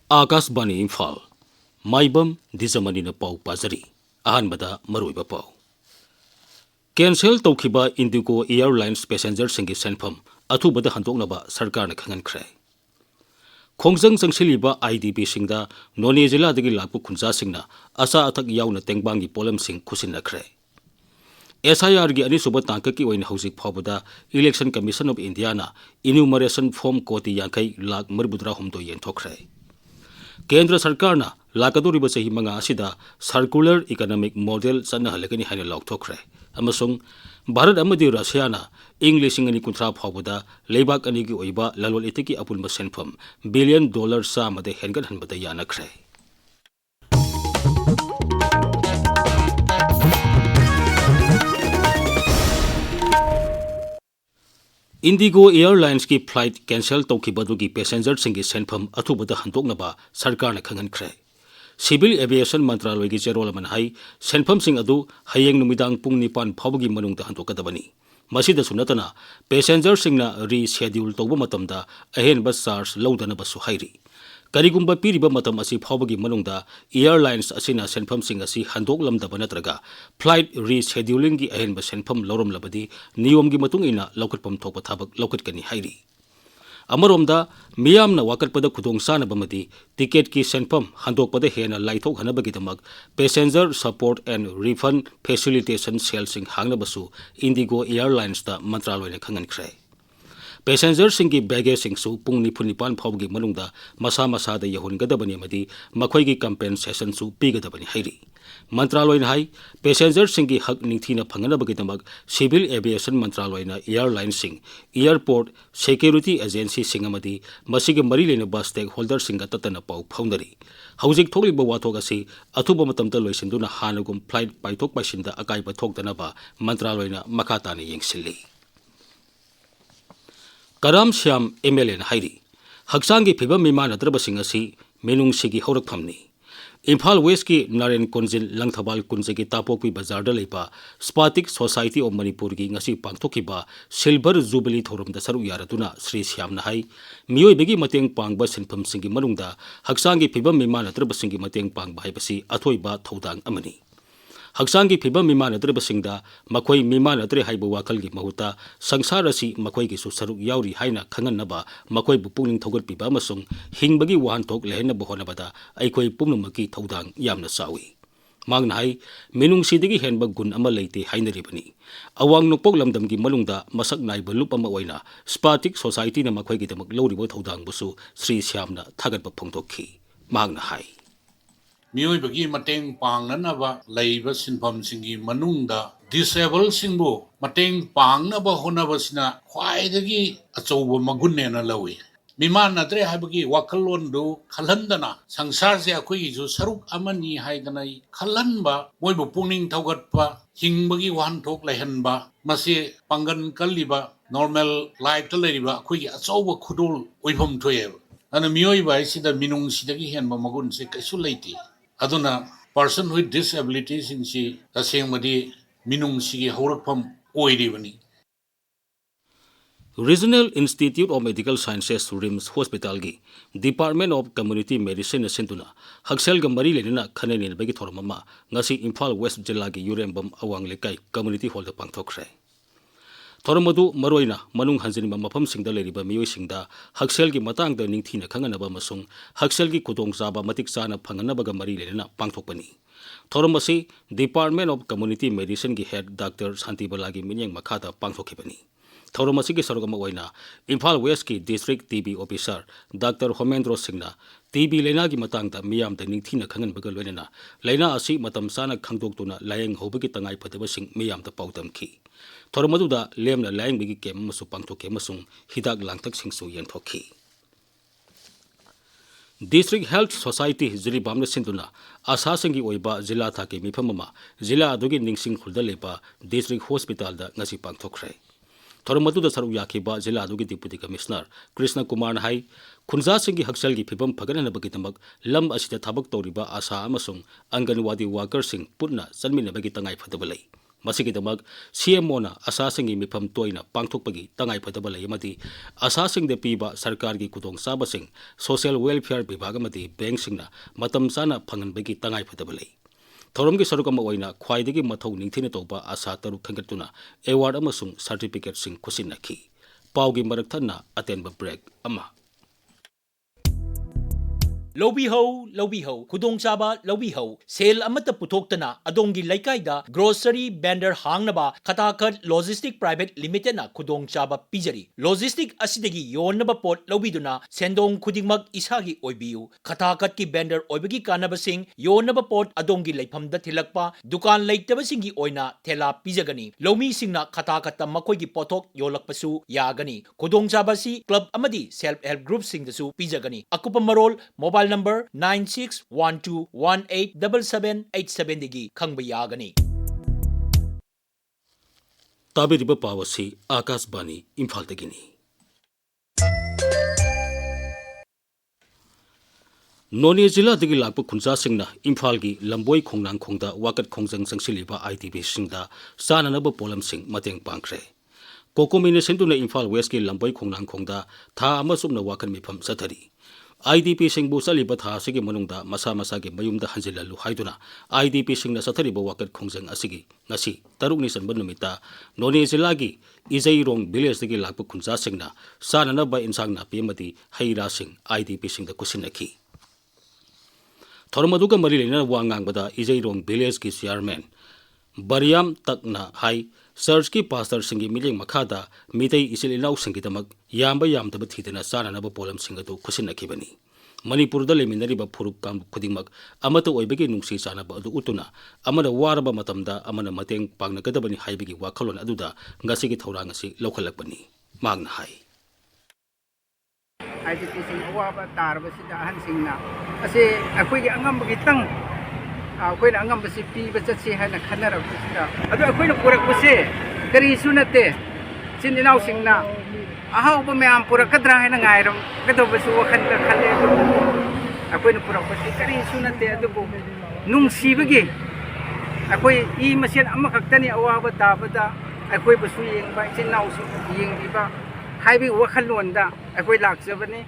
Akashbani Imphal, Maibam Dwijamani na pau pazari, ahanbada maruiba pau. Cancel taukiba Indigo Airlines passenger singi senfam, athubada handoknaba sarkar na khangan khray. Khongjang sangsiliba IDP singda None jila dagi lakpu khunja singna asa athak yauna tengbangi polam sing khusin na khray. SIR gi ani suba tangka ki oin hausik phobada Election Commission of India na enumeration form koti yankai lak marbudra humdo yenthokray. Kendra Sarkar na lakaduriba sahi manga asida circular economic model sanna halakani haina laukthokre amasung Bharat amadi Russia na English ngani kunthra phawada leibak ani gi oiba lalol etiki apulma senfam $1 billion sa made hengan hanbada yanakre. Indigo Airlines ki flight cancel taukibadugi passenger singi senfam athubada handoknaba sarkar na khangan khray. Civil Aviation Mantraloy gi cherol man hai senfam sing adu hayeng numidang pung nipan phawgi manungda handokadabani. Masida sunatana passenger singna reschedule tawba matamda ahen bus charge lawdana basu hairi. Karigumba piriba matam asi phawgi manungda airlines asina senfam sing asi handok lamdaba natraga flight rescheduling gi ahen ba senfam lorom labadi niyom gi matung ina laukatpam thokpa thabak laukatkani hairi. Amaromda miyamna wakatpada khudong sana bamati ticket ki senfam handokpada hena laithok hanabagidamak passenger support and refund facilitation sales sing hangna basu Indigo Airlines da mantraloy na khangan khray. Passenger singi baggage singsu pung nipunipan phawgi manungda masa masa da yahun gadabani amadi makhoi gi compensation su pigadabani hairi. Mantraloy na hai passenger singi hak ningthina phangana bagidamak Civil Aviation Mantraloy na airline sing airport security agency singamadi masigi mari lena bus stakeholder singa tatana pau phaunari. Haujik thokliba wathok asi athuba matamta loisinduna hanagum flight paithok pasinda akaiba thokdanaba Mantraloy na makhatana yengsilli. Karam Syam MLN Hairi Haksangi Piba Mima Nadraba Singasi Menung Sigi Horak Pamni Imphal West ki Naren Konjil Langthabal Kunjagi Tapokwi Bazarda Lepa Spatik Society of Manipuri ngasi pangthokiba Silver Jubilee Thorum da saru yaratuna Sri Syam Nahai Miyoi begi mateng pangba sinpham singi manungda Haksangi Piba Mima Nadraba Singi mateng pangba haibasi athoiba thodang amani. Haksangi Piba Mima Nadraba Singda Makhoi Mima Nadre Haiba Wakalgi Mahuta Sangsarasi Makhoi gi Saruk Yauri Haina Khanganaba Makhoi Bupungling Thogot Piba Masung Hingbagi Wahantok Lehna Bohonabada Aikoi Pumnumaki Thodang Yamna Sawi. Mangna hai Minung Sidigi Henba Gun Ama Leite Hainaribani. Awang Nupok Lamdam gi Malungda Masak Naiba Lup Ama Waina Spatik Society na Makhoi gi Damak Loribo Thodang Busu Sri Syamna Thagatba Phongtokhi. Mangna hai Miyoi bagi mateng pangnanaba laiba sinpham singi manungda disable singbu mateng pangnaba honaba sina khwaidagi achouba magunne na lawi miman natre habagi wakalon do khalandana sangsar se akhoi ju saruk amani haidana khalanba moibu pungning thogatpa hingbagi wanthok laihanba mase pangan kalliba normal life ta leriba akhoi achouba khudul oipham thoyeb ana miyoi bai sida minung sidagi henba magun se kaisu leiti aduna person with disabilities in si tasengmadi minung sigi haurakpam oiribani. Regional Institute of Medical Sciences RIMS Hospital gi Department of Community Medicine Sinduna Haksel ga mari lenina khanenin bagi thormama ngasi Imphal West Jilla gi Yurembam Awang Lekai Community Hall da pangthokre. Thormadu maroina manung hanjini mafam singda leriba miyoi singda Haksel gi matang da ningthina khanganaba masung Haksel gi khudong chaba matik chana phanganaba ga mari lenina pangthokpani. Thormasi Department of Community Medicine gi head Dr. Santibala gi minyang makhata pangthokibani. Thoromasi ki sarugama oina Imphal West ki District TB Officer Dr. Homendro Singna TB lena gi matangda miyam da ningthina khangan baga loinana laina asi matam sana khangdoktuna layeng hobagi tangai phadaba sing miyam da paudam ki Thoromadu da lemna layeng bigi kem masu pangthoke masung hidak langtak singsu yenthokhi District Health Society Zili Bamna Sinduna Asa Singi Oiba Zila Thake Mifamama Zila Adugi Ningsing Khulda Lepa District Hospital da ngasi pangthokre Thoromadu da saru yakiba Zila Adugi Deputy Commissioner Krishna Kumar Hai Khunja Singi Haksel gi phibam phagana bagitamak lam asida thabak toriba asa amasung Anganwadi worker sing putna sanmina bagi tangai phadabalai ꯃꯁꯤꯒꯤꯗꯃꯛ CMOꯅ ꯑꯁꯥꯁꯤꯡꯒꯤ ꯃꯤꯐꯝ ꯇꯣꯏꯅ ꯄꯥꯡꯊꯣꯛꯄꯒꯤ ꯇꯉꯥꯏꯐꯗꯕ ꯂꯩ ꯑꯃꯗꯤ ꯑꯁꯥꯁꯤꯡꯗ ꯄꯤꯕ ꯁꯔꯀꯥꯔꯒꯤ ꯈꯨꯗꯣꯡꯆꯥꯕꯁꯤꯡ social welfare ꯕꯤꯚꯥꯒ ꯑꯃꯗꯤ ꯕꯦꯡꯛꯁꯤꯡꯅ ꯃꯇꯝ ꯆꯥꯅ ꯐꯪꯍꯟꯕꯒꯤ ꯇꯉꯥꯏꯐꯗꯕ ꯂꯩ ꯊꯧꯔꯝꯒꯤ ꯁꯔꯨꯛ ꯑꯃ ꯑꯣꯏꯅ ꯈ꯭ꯋꯥꯏꯗꯒꯤ ꯃꯊꯧ ꯅꯤꯡꯊꯤꯅ ꯇꯧꯕ ꯑꯁꯥ ꯇꯔꯨꯛ ꯈꯟꯒꯠꯇꯨꯅ ꯑꯦꯋꯥꯔꯗ ꯑꯃꯁꯨꯡ ꯁꯔꯇꯤꯐꯤꯀꯦꯠꯁꯤꯡ ꯈꯨꯠꯁꯤꯟꯅꯈꯤ ꯄꯥꯎꯒꯤ ꯃꯔꯛ ꯊꯠꯅ ꯑꯇꯦꯟꯕ ꯕ꯭ꯔꯦꯛ ꯑꯃ ꯂꯧꯕꯤꯍꯧ ꯈꯨꯗꯣꯡꯆꯥꯕ ꯂꯧꯕꯤꯍꯧ ꯁꯦꯜ ꯑꯃꯠꯇ ꯄꯨꯊꯣꯛꯇꯅ ꯑꯗꯣꯝꯒꯤ ꯂꯩꯀꯥꯏꯗ ꯒ꯭ꯔꯣꯁꯔꯤ ꯕꯦꯟꯗꯔ ꯍꯥꯡꯅꯕ ꯈꯇꯥꯈꯠ ꯂꯣꯖꯤꯁꯇꯤꯛ ꯄ꯭ꯔꯥꯏꯚꯦꯠ ꯂꯤꯃꯤꯇꯦꯗꯅ ꯈꯨꯗꯣꯡꯆꯥꯕ ꯄꯤꯖꯔꯤ ꯂꯣꯖꯤꯁꯇꯤꯛ ꯑꯁꯤꯗꯒꯤ ꯌꯣꯟꯅꯕ ꯄꯣꯠ ꯂꯧꯕꯤꯗꯨꯅ ꯁꯦꯟꯗꯣꯡ ꯈꯨꯗꯤꯡꯃꯛ ꯏꯁꯥꯒꯤ ꯑꯣꯏꯕꯤꯌꯨ ꯈꯇꯥꯈꯠꯀꯤ ꯕꯦꯟꯗꯔ ꯑꯣꯏꯕꯒꯤ ꯀꯥꯟꯅꯕꯁꯤꯡ ꯌꯣꯟꯅꯕ ꯄꯣꯠ ꯑꯗꯣꯝꯒꯤ ꯂꯩꯐꯝꯗ ꯊꯤꯜꯂꯛꯄ ꯗꯨꯀꯥꯟ ꯂꯩꯇꯕꯁꯤꯡꯒꯤ ꯑꯣꯏꯅ ꯊꯦꯂꯥ ꯄꯤꯖꯒꯅꯤ ꯂꯧꯃꯤꯁꯤꯡꯅ ꯈꯇꯥꯈꯠꯇ ꯃꯈꯣꯏꯒꯤ ꯄꯣꯠꯊꯣꯛ ꯌꯣꯜꯂꯛꯄꯁꯨ ꯌꯥꯒꯅꯤ ꯈꯨꯗꯣꯡꯆꯥꯕ ꯑꯁꯤ ꯀ꯭ꯂꯕ ꯑꯃꯗꯤ ꯁꯦꯜꯐ ꯍꯦꯜꯞ ꯒ꯭ꯔꯨꯞꯁꯤꯡꯗꯁꯨ ꯄꯤꯖꯒꯅꯤ ꯑꯀꯨꯞꯄ ꯃꯔꯣꯜ mobile number 9612187787 dagi khangba yagani ꯇꯥꯕꯤꯔꯤꯕ ꯄꯥꯎ ꯑꯁꯤ ꯑꯥꯀꯥꯁꯕꯥꯅꯤ ꯏꯝꯐꯥꯜꯗꯒꯤꯅꯤ ꯅꯣꯅꯦ ꯖꯤꯂꯥꯗꯒꯤ ꯂꯥꯛꯄ ꯈꯨꯟꯖꯥꯁꯤꯡꯅ ꯏꯝꯐꯥꯜꯒꯤ ꯂꯝꯕꯣꯏ ꯈꯣꯡꯅꯥꯡꯈꯣꯡꯗ ꯋꯥꯀꯠ ꯈꯣꯡꯖꯪ ꯆꯪꯁꯤꯜꯂꯤꯕ IDPꯁꯤꯡꯗ ꯆꯥꯅꯅꯕ ꯄꯣꯠꯂꯝꯁꯤꯡ ꯃꯇꯦꯡ ꯄꯥꯡꯈ꯭ꯔꯦ ꯀꯣꯀꯣꯃꯤꯅ ꯁꯤꯟꯗꯨꯅ ꯏꯝꯐꯥꯜ ꯋꯦꯁꯀꯤ ꯂꯝꯕꯣꯏ ꯈꯣꯡꯅꯥꯡꯈꯣꯡꯗ ꯊꯥ ꯑꯃ ꯆꯨꯞꯅ ꯋꯥꯀꯠ ꯃꯤꯐꯝ ꯆꯠꯊꯔꯤ IDPꯁꯤꯡꯕꯨ ꯆꯠꯂꯤꯕ ꯊꯥ ꯑꯁꯤꯒꯤ ꯃꯅꯨꯡꯗ ꯃꯁꯥ ꯃꯁꯥꯒꯤ ꯃꯌꯨꯝꯗ ꯍꯟꯖꯤꯜꯍꯜꯂꯨ ꯍꯥꯏꯗꯨꯅ IDPꯁꯤꯡꯅ ꯆꯠꯊꯔꯤꯕ ꯋꯥꯀꯠ ꯈꯣꯡꯖꯪ ꯑꯁꯤꯒꯤ ꯉꯁꯤ 6ꯅꯤ ꯆꯟꯕ ꯅꯨꯃꯤꯠꯇ ꯅꯣꯅꯦ ꯖꯤꯂꯥꯒꯤ ꯏꯖꯩꯔꯣꯡ ꯚꯤꯂꯦꯖꯗꯒꯤ ꯂꯥꯛꯄ ꯈꯨꯟꯖꯥꯁꯤꯡꯅ ꯆꯥꯅꯅꯕ ꯏꯟꯁꯥꯡ ꯅꯥꯄꯤ ꯑꯃꯗꯤ ꯍꯩ ꯔꯥꯁꯤꯡ IDPꯁꯤꯡꯗ ꯈꯨꯠꯁꯤꯟꯅꯈꯤ ꯊꯧꯔꯝ ꯑꯗꯨꯒ ꯃꯔꯤ ꯂꯩꯅꯅ ꯋꯥ ꯉꯥꯡꯕꯗ ꯏꯖꯩꯔꯣꯡ ꯚꯤꯂꯦꯖꯀꯤ ꯆꯤꯌꯔꯃꯦꯟ ꯕꯔꯤꯌꯥꯝ ꯇꯛꯅ ꯍꯥꯏ ꯆꯔꯆꯀꯤ ꯄꯥꯁꯇꯔꯁꯤꯡꯒꯤ ꯃꯤꯠꯌꯦꯡ ꯃꯈꯥꯗ ꯃꯤꯇꯩ ꯏꯆꯤꯜ ꯏꯅꯥꯎꯁꯤꯡꯒꯤꯗꯃꯛ ꯌꯥꯝꯕ ꯌꯥꯝꯗꯕ ꯊꯤꯗꯅ ꯆꯥꯅꯅꯕ ꯄꯣꯠꯂꯝꯁꯤꯡ ꯑꯗꯨ ꯈꯨꯠꯁꯤꯟꯅꯈꯤꯕꯅꯤ ꯃꯅꯤꯄꯨꯔꯗ ꯂꯩꯃꯤꯟꯅꯔꯤꯕ ꯐꯨꯔꯨꯞ ꯀꯥꯡꯂꯨꯞ ꯈꯨꯗꯤꯡꯃꯛ ꯑꯃꯠꯇ ꯑꯣꯏꯕꯒꯤ ꯅꯨꯡꯁꯤ ꯆꯥꯟꯅꯕ ꯑꯗꯨ ꯎꯠꯇꯨꯅ ꯑꯃꯅ ꯋꯥꯔꯕ ꯃꯇꯝꯗ ꯑꯃꯅ ꯃꯇꯦꯡ ꯄꯥꯡꯅꯒꯗꯕꯅꯤ ꯍꯥꯏꯕꯒꯤ ꯋꯥꯈꯜꯂꯣꯟ ꯑꯗꯨꯗ ꯉꯁꯤꯒꯤ ꯊꯧꯔꯥꯡ ꯑꯁꯤ ꯂꯧꯈꯠꯂꯛꯄꯅꯤ ꯃꯍꯥꯛꯅ ꯍꯥꯏ IDPꯁꯤꯡ ꯑꯋꯥꯕ ꯇꯥꯔꯕꯁꯤꯗ ꯑꯍꯟꯁꯤꯡꯅ ꯑꯁꯤ ꯑꯩꯈꯣꯏꯒꯤ ꯑꯉꯝꯕꯒꯤꯇꯪ ꯑꯩꯈꯣꯏꯅ ꯑꯉꯝꯕꯁꯤ ꯄꯤꯕ ꯆꯠꯁꯤ ꯍꯥꯏꯅ ꯈꯟꯅꯔꯛꯄꯁꯤꯗ ꯑꯗꯨ ꯑꯩꯈꯣꯏꯅ ꯄꯨꯔꯛꯄꯁꯦ ꯀꯔꯤꯁꯨ ꯅꯠꯇꯦ ꯏꯆꯤꯟ ꯏꯅꯥꯎꯁꯤꯡꯅ ꯑꯍꯥꯎꯕ ꯃꯌꯥꯝ ꯄꯨꯔꯛꯀꯗ꯭ꯔꯥ ꯍꯥꯏꯅ ꯉꯥꯏꯔꯝꯒꯗꯧꯕꯁꯨ ꯋꯥꯈꯜꯗ ꯈꯜꯂꯦ ꯑꯩꯈꯣꯏꯅ ꯄꯨꯔꯛꯄꯁꯤ ꯀꯔꯤꯁꯨ ꯅꯠꯇꯦ ꯑꯗꯨꯕꯨ ꯅꯨꯡꯁꯤꯕꯒꯤ ꯑꯩꯈꯣꯏ ꯏ ꯃꯁꯦꯟ ꯑꯃꯈꯛꯇꯅꯤ ꯑꯋꯥꯕ ꯇꯥꯕꯗ ꯑꯩꯈꯣꯏꯕꯨꯁꯨ ꯌꯦꯡꯕ ꯏꯆꯤꯟ ꯏꯅꯥꯎꯁꯤꯡ ꯌꯦꯡꯕꯤꯕ ꯍꯥꯏꯕꯒꯤ ꯋꯥꯈꯜꯂꯣꯟꯗ ꯑꯩꯈꯣꯏ ꯂꯥꯛꯆꯕꯅꯤ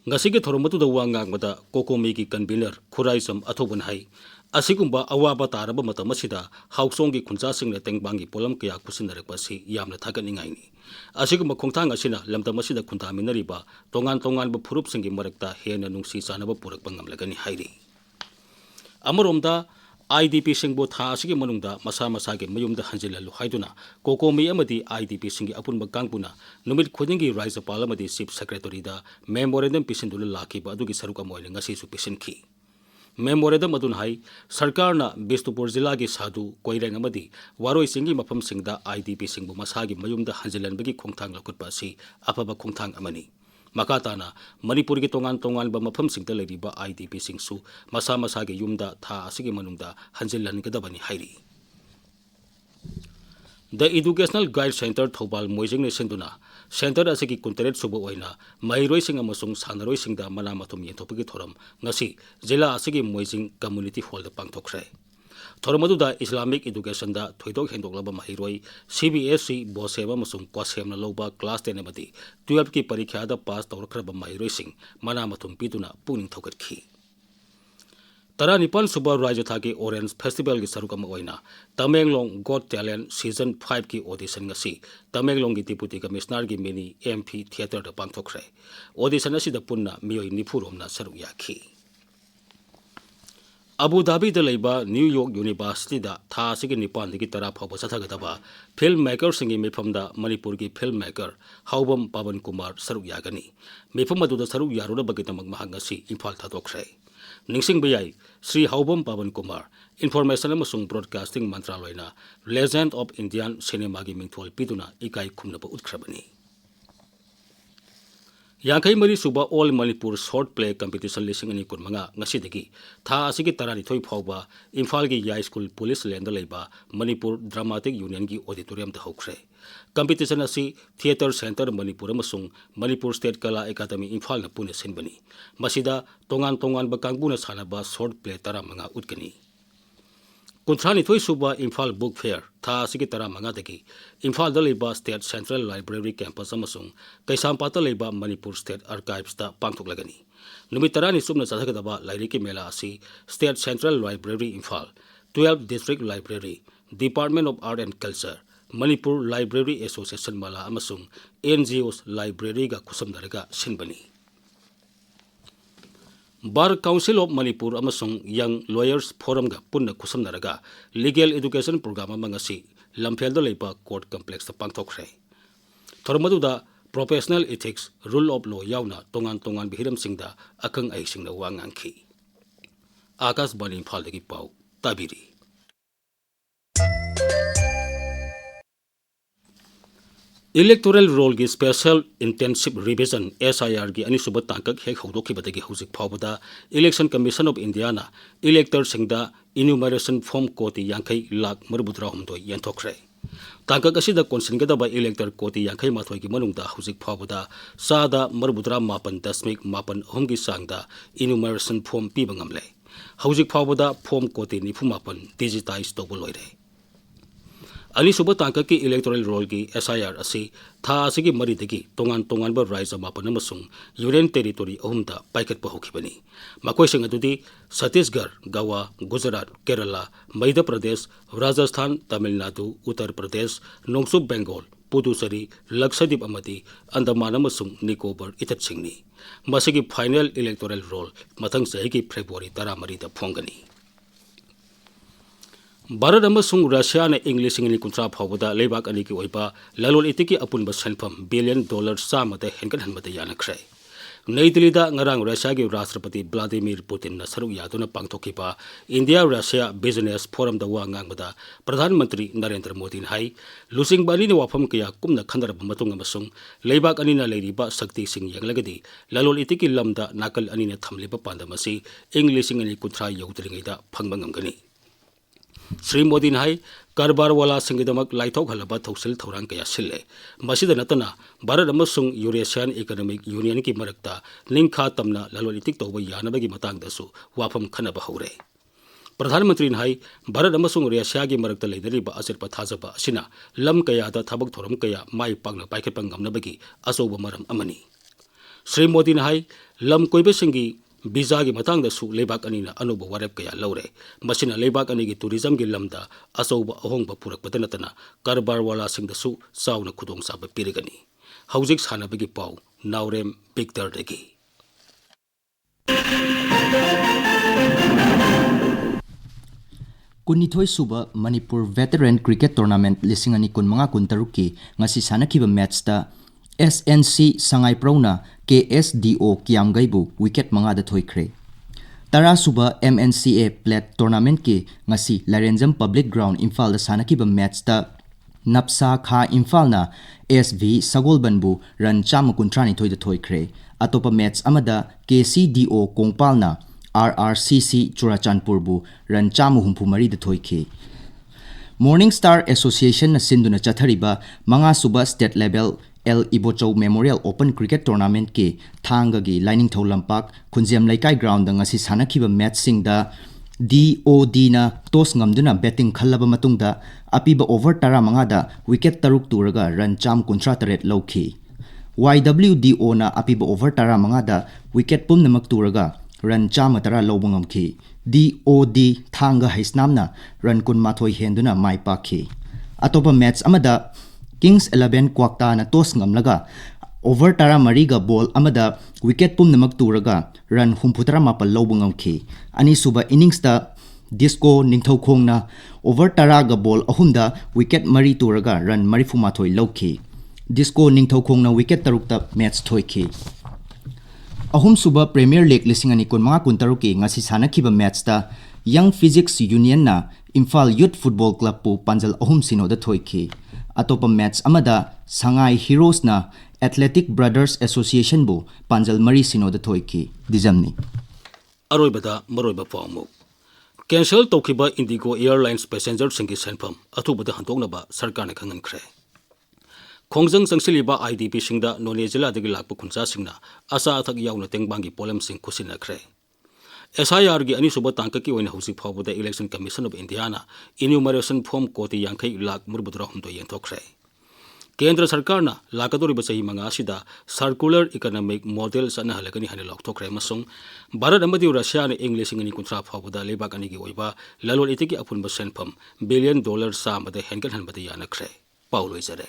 ꯉꯁꯤꯒꯤ ꯊꯧꯔꯝ ꯑꯗꯨꯗ ꯋꯥ ꯉꯥꯡꯕꯗ ꯀꯣꯀꯣꯃꯤꯒꯤ ꯀꯟꯚꯤꯅꯔ ꯈꯨꯔꯥꯏꯆꯝ ꯑꯊꯧꯕꯅ ꯍꯥꯏ ꯑꯁꯤꯒꯨꯝꯕ ꯑꯋꯥꯕ ꯇꯥꯔꯕ ꯃꯇꯝ ꯑꯁꯤꯗ ꯍꯥꯎꯆꯣꯡꯒꯤ ꯈꯨꯟꯖꯥꯁꯤꯡꯅ ꯇꯦꯡꯕꯥꯡꯒꯤ ꯄꯣꯠꯂꯝ ꯀꯌꯥ ꯈꯨꯠꯁꯤꯟꯅꯔꯛꯄ ꯑꯁꯤ ꯌꯥꯝꯅ ꯊꯥꯒꯠꯅꯤꯡꯉꯥꯏꯅꯤ ꯑꯁꯤꯒꯨꯝꯕ ꯈꯣꯡꯊꯥꯡ ꯑꯁꯤꯅ ꯂꯝꯗꯝ ꯑꯁꯤꯗ ꯈꯨꯟꯗꯥꯃꯤꯟꯅꯔꯤꯕ ꯇꯣꯉꯥꯟ ꯇꯣꯉꯥꯟꯕ ꯐꯨꯔꯨꯞꯁꯤꯡꯒꯤ ꯃꯔꯛꯇ ꯍꯦꯟꯅ ꯅꯨꯡꯁꯤ ꯆꯥꯟꯅꯕ ꯄꯨꯔꯛꯄ ꯉꯝꯂꯒꯅꯤ ꯍꯥꯏꯔꯤ ꯑꯃꯔꯣꯝꯗ IDPꯁꯤꯡꯕꯨ ꯊꯥ ꯑꯁꯤꯒꯤ ꯃꯅꯨꯡꯗ ꯃꯁꯥ ꯃꯁꯥꯒꯤ ꯃꯌꯨꯝꯗ ꯍꯟꯖꯤꯜꯍꯜꯂꯨ ꯍꯥꯏꯗꯨꯅ ꯀꯣꯀꯣꯃꯤ ꯑꯃꯗꯤ IDPꯁꯤꯡꯒꯤ ꯑꯄꯨꯟꯕ ꯀꯥꯡꯕꯨꯅ ꯅꯨꯃꯤꯠ ꯈꯨꯗꯤꯡꯒꯤ ꯔꯥꯖ꯭ꯌꯄꯥꯜ ꯑꯃꯗꯤ ꯆꯤꯐ ꯁꯦꯀ꯭ꯔꯦꯇꯔꯤꯗ ꯃꯦꯃꯣꯔꯦꯟꯗꯝ ꯄꯤꯁꯤꯟꯗꯨꯅ ꯂꯥꯛꯈꯤꯕ ꯑꯗꯨꯒꯤ ꯁꯔꯨꯛ ꯑꯃ ꯑꯣꯏꯅ ꯉꯁꯤꯁꯨ ꯄꯤꯁꯤꯟꯈꯤ ꯃꯦꯃꯣꯔꯦꯟꯗꯝ ꯑꯗꯨꯅ ꯍꯥꯏ ꯁꯔꯀꯥꯔꯅ ꯕꯤꯁꯅꯨꯄꯨꯔ ꯖꯤꯂꯥꯒꯤ ꯁꯥꯗꯨ ꯀꯣꯏꯔꯦꯡ ꯑꯃꯗꯤ ꯋꯥꯔꯣꯏꯆꯤꯡꯒꯤ ꯃꯐꯝꯁꯤꯡꯗ IDPꯁꯤꯡꯕꯨ ꯃꯁꯥꯒꯤ ꯃꯌꯨꯝꯗ ꯍꯟꯖꯤꯜꯍꯟꯕꯒꯤ ꯈꯣꯡꯊꯥꯡ ꯂꯧꯈꯠꯄ ꯑꯁꯤ ꯑꯐꯕ ꯈꯣꯡꯊꯥꯡ ꯑꯃꯅꯤ ꯃꯈꯥ ꯇꯥꯅ ꯃꯅꯤꯄꯨꯔꯒꯤ ꯇꯣꯉꯥꯟ ꯇꯣꯉꯥꯟꯕ ꯃꯐꯝꯁꯤꯡꯗ ꯂꯩꯔꯤꯕ IDPꯁꯤꯡꯁꯨ ꯃꯁꯥ ꯃꯁꯥꯒꯤ ꯌꯨꯝꯗ ꯊꯥ ꯑꯁꯤꯒꯤ ꯃꯅꯨꯡꯗ ꯍꯟꯖꯤꯜꯍꯟꯒꯗꯕꯅꯤ ꯍꯥꯏꯔꯤ ꯗ ꯏꯗꯨꯀꯦꯁꯅꯦꯜ ꯒꯥꯏꯗ ꯁꯦꯟꯇꯔ ꯊꯧꯕꯥꯜ ꯃꯣꯏꯖꯤꯡꯅ ꯁꯤꯟꯗꯨꯅ ꯁꯦꯟꯇꯔ ꯑꯁꯤꯒꯤ 23 ꯁꯨꯕ ꯑꯣꯏꯅ ꯃꯍꯩꯔꯣꯏꯁꯤꯡ ꯑꯃꯁꯨꯡ ꯁꯥꯟꯅꯔꯣꯏꯁꯤꯡꯗ ꯃꯅꯥ ꯃꯊꯨꯝ ꯌꯦꯟꯊꯣꯛꯄꯒꯤ ꯊꯧꯔꯝ ꯉꯁꯤ ꯖꯤꯂꯥ ꯑꯁꯤꯒꯤ ꯃꯣꯏꯖꯤꯡ ꯀꯝꯃ꯭ꯌꯨꯅꯤꯇꯤ ꯍꯣꯜꯗ ꯄꯥꯡꯊꯣꯛꯈ꯭ꯔꯦ ꯊꯧꯔꯝ ꯑꯗꯨꯗ ꯏꯁꯂꯥꯃꯤꯛ ꯏꯗꯨꯀꯦꯁꯟꯗ ꯊꯣꯏꯗꯣꯛ ꯍꯦꯟꯗꯣꯛꯂꯕ ꯃꯍꯩꯔꯣꯏ CBSE ꯕꯣꯁꯦꯝ ꯑꯃꯁꯨꯡ ꯀ꯭ꯋꯥꯁꯦꯝꯅ ꯂꯧꯕ ꯀ꯭ꯂꯥꯁ 10 ꯑꯃꯗꯤ 12ꯀꯤ ꯄꯔꯤꯈ꯭ꯌꯥꯗ ꯄꯥꯁ ꯇꯧꯔꯛꯈ꯭ꯔꯕ ꯃꯍꯩꯔꯣꯏꯁꯤꯡ ꯃꯅꯥ ꯃꯊꯨꯝ ꯄꯤꯗꯨꯅ ꯄꯨꯛꯅꯤꯡ ꯊꯧꯒꯠꯈꯤ 19 ꯁꯨꯕ ꯔꯥꯖ꯭ꯌ ꯊꯥꯛꯀꯤ ꯑꯣꯔꯦꯟꯖ ꯐꯦꯁꯇꯤꯚꯦꯜꯒꯤ ꯁꯔꯨꯛ ꯑꯃ ꯑꯣꯏꯅ Tamenglong God talent season 5ꯀꯤ audition ꯉꯁꯤ ꯇꯃꯦꯡꯂꯣꯡꯒꯤ ꯗꯤꯄꯨꯇꯤ ꯀꯃꯤꯁꯅꯔꯒꯤ ꯃꯤꯅꯤ MP ꯊꯤꯌꯦꯇꯔꯗ ꯄꯥꯡꯊꯣꯛꯈ꯭ꯔꯦ ꯑꯣꯗꯤꯁꯟ ꯑꯁꯤꯗ ꯄꯨꯟꯅ ꯃꯤꯑꯣꯏ 90 ꯔꯣꯝꯅ ꯁꯔꯨꯛ ꯌꯥꯈꯤ ꯑꯕꯨ ꯙꯥꯕꯤꯗ ꯂꯩꯕ ꯅ꯭ꯌꯨ ꯌꯣꯔꯛ ꯌꯨꯅꯤꯚꯔꯁꯤꯇꯤꯗ ꯊꯥ ꯑꯁꯤꯒꯤ 9ꯗꯒꯤ 10 ꯐꯥꯎꯕ ꯆꯠꯊꯒꯗꯕ ꯐꯤꯜꯝ ꯃꯦꯀꯔꯁꯤꯡꯒꯤ ꯃꯤꯐꯝꯗ ꯃꯅꯤꯄꯨꯔꯒꯤ ꯐꯤꯜꯝ ꯃꯦꯀꯔ ꯍꯥꯎꯕꯝ ꯄꯥꯕꯟ ꯀꯨꯃꯥꯔ ꯁꯔꯨꯛ ꯌꯥꯒꯅꯤ ꯃꯤꯐꯝ ꯑꯗꯨꯗ ꯁꯔꯨꯛ ꯌꯥꯔꯨꯅꯕꯒꯤꯗꯃꯛ ꯃꯍꯥꯛ ꯉꯁꯤ ꯏꯝꯐꯥꯜ ꯊꯥꯗꯣꯛꯈ꯭ꯔꯦ ꯅꯤꯡꯁꯤꯡꯕ ꯌꯥꯏ శ్రీ ꯍꯥꯎꯕꯝ ꯄꯥꯕꯟ ꯀꯨꯃꯥꯔ ꯏꯟꯐꯣꯔꯃꯦꯁꯟ ꯑꯃꯁꯨꯡ ꯕ꯭ꯔꯣꯗꯀꯥꯁꯇꯤꯡ ꯃꯟꯇ꯭ꯔꯥꯂꯣꯏꯅ ꯂꯦꯖꯦꯟꯗ ꯑꯣꯐ ꯏꯟꯗꯤꯌꯥꯟ ꯁꯤꯅꯦꯃꯥꯒꯤ ꯃꯤꯡꯊꯣꯜ ꯄꯤꯗꯨꯅ ꯏꯀꯥꯏ ꯈꯨꯝꯅꯕ ꯎꯠꯈ꯭ꯔꯕꯅꯤ 53 ꯁꯨꯕ all Manipur short play competition 2025 ꯉꯁꯤꯗꯒꯤ ꯊꯥ ꯑꯁꯤꯒꯤ 12 ꯐꯥꯎꯕ ꯏꯝꯐꯥꯜꯒꯤ ꯌꯥꯏ ꯁ꯭ꯀꯨꯜ ꯄꯨꯂꯤꯁ ꯂꯦꯟꯗ ꯂꯩꯕ ꯃꯅꯤꯄꯨꯔ ꯗ꯭ꯔꯥꯃꯥꯇꯤꯛ ꯌꯨꯅꯤꯌꯟꯒꯤ ꯑꯣꯗꯤꯇꯣꯔꯤꯌꯝꯗ ꯍꯧꯈ꯭ꯔꯦ ꯀꯝꯄꯤꯇꯤꯁꯟ ꯑꯁꯤ ꯊꯤꯌꯦꯇꯔ ꯁꯦꯟꯇꯔ ꯃꯅꯤꯄꯨꯔ ꯑꯃꯁꯨꯡ ꯃꯅꯤꯄꯨꯔ ꯁ꯭ꯇꯦꯠ ꯀꯂꯥ ꯑꯦꯀꯥꯗꯃꯤ ꯏꯝꯐꯥꯜꯅ ꯄꯨꯟꯅ ꯁꯤꯟꯕꯅꯤ ꯃꯁꯤꯗ ꯇꯣꯉꯥꯟ ꯇꯣꯉꯥꯟꯕ ꯀꯥꯡꯕꯨꯅ ꯁꯥꯟꯅꯕ ꯁꯣꯔꯠ ꯄ꯭ꯂꯦ 15 ꯎꯠꯀꯅꯤ Kunthranithoi suba Imphal Book Fair tha asigi tara mangadagi Imphal da leba State Central Library Campus amasung Kaisampata leba Manipur State Archives da pangthoklagani. Numit tarani subna sadhagadaba lairiki mela asi State Central Library Imphal, 12 District Library, Department of Art and Culture, Manipur Library Association mala amasung NGOs Library ga kusamdaraga sinbani. Bar Council of Manipur amasung Young Lawyers Forum ga punna kusamnaraga Legal Education Program amangasi Lamphel leipa Court Complex ta pangthokre. Thormaduda Professional Ethics Rule of Law yauna tongan bihiram singda akang ai singna wangangki. Akas bani Imphal dagi pau tabiri. Electoral Roll gi Special Intensive Revision SIR gi ani suba tangkak hek hodokhi badagi hujik phawbada Election Commission of India na elector singda enumeration form koti yankai lakh marbudra humdoi yanthokre. Tangkak asida konsingadaba elector koti yankai mathoi gi manungda hujik phawbada sada marbudra mapan dasmik mapan homgi sangda enumeration form pibangamle. Hujik phawbada form koti nifu mapan digitize toboloire. Ali suba tangka ki electoral roll ki SIR asi tha asigi maridagi tongan ba raisa mapan amasung union territory ahumda paikat pa hokibani makoi sing adudi Chhattisgarh, Goa, Gujarat, Kerala, Madhya Pradesh, Rajasthan, Tamil Nadu, Uttar Pradesh, Nongsub Bengal, Puducherry, Lakshadweep amadi Andaman amasung Nicobar itat singni masigi final electoral roll mathang sahi ki February 13 da phongani. Bharat amasung Russia na English ingini kuntra phawbada leibak ani ki oiba lalol itiki apunba senpham $1 billion samata henkan hanmata yanakre. Nai Delhi da ngarang Russia gi Rashtrapati Vladimir Putin na saruk yaduna pangthokiba India Russia Business Forum da wangangmada Pradhan Mantri Narendra Modi hai lusing bani ni wafam kaya kumna khandarab matung amasung leibak ani na leiriba sakti sing yanglagadi lalol itiki lamda nakal ani na thamliba pandamasi English ingini kuntra yawtringaida phangbangamgani. Sri Modi hai karbar wala singidamak laithok halaba thausil thorang kaya sille masida natana Bharat amasung Eurasian Economic Union ki marakta ningkha tamna lalolitik toba yanabagi matangdasu wafam khanaba hore. Pradhan Mantri hai Bharat amasung Russia gi marakta leidariba asirpa thajaba asina lam kaya da thabak thoram kaya mai pangna paikhat pangamnabagi asoba maram amani. Sri Modi hai lam koibe singi Visa gi matang da su leibak ani na anuba warep kaya laure masina leibak ani gi tourism gi lamda asauba ahongba purak patanatana karbar wala sing da su sauna khudong sa ba pirigani haujik sana bagi pau Naorem Victor degi Kunithoi suba Manipur Veteran Cricket Tournament lisingani kun mga kuntaruki ngasi sanakiba match da SNC Sangai Prona KSDO Kiamgaibu wicket mga da thoikre. Tara suba MNCA Plat Tournament ki ngasi Larenjam Public Ground Imphal da sanakiba match da Napsa Kha Imphal na SV Sagolbanbu run chama kuntrani thoi da thoikre. Atopa match amada KCDO Kongpal na RRCC Churachandpur bu run chama humpu mari da thoike. Morning Star Association na sinduna chathariba mga suba state level El Ibocho Memorial Open Cricket Tournament ke thanga gi lining thau lampak khunjam laikai ground da ngasi sanakiba match sing da DOD na toss ngamduna batting khallaba matungda apiba over tara manga da wicket taruk turaga run cham kuntra taret lawki. YWDO na apiba over tara manga da wicket pum namak turaga run cham tara lawbangamki. DOD thanga haisnamna run kun mathoi henduna mai pakhi. Atopa match amada Kings 11 Kwakta na toss ngamlaga over tara mariga ball amada wicket pum namak turaga run humputara mapal lawbangamki. Ani suba innings da disco ningthaukhong na over tara ga ball ahumda wicket mari turaga run marifu mathoi lawki. Disco ningthaukhong na wicket tarukta match thoiki. Ahum suba Premier League lisingani kun mga kuntaruki ngasi sanakiba match da Young Physics Union na Imphal Youth Football Club pu panjal ahum sino da thoiki. Atopa match amada Sangai Heroes na Athletic Brothers Association bu panjal mari sino da thoiki. Dijamni Aroibada maroiba pawmu cancel tokiba Indigo Airlines passenger singi senpham athubada handoknaba sarkarna khangankre. Khongjang sangsiliba IDP singda None Jila dagi lakpa khuncha singna asa athak yauna tengbangi polam sing khusinakre. SIR gi ani suba tangka ki oina hausi phawda Election Commission of India na enumeration form koti yankai lakh murbudra humdo yengthokre Kendra Sarkar na lakadori ba sahi manga sida circular economic model sana halakani hane lokthokre masung Bharat amadi Russia na English ngani kuntra phawda lebak ani gi oiba lalol itiki apun ba senpham $1 billion sa made henkan han bada yana kre Paulo izare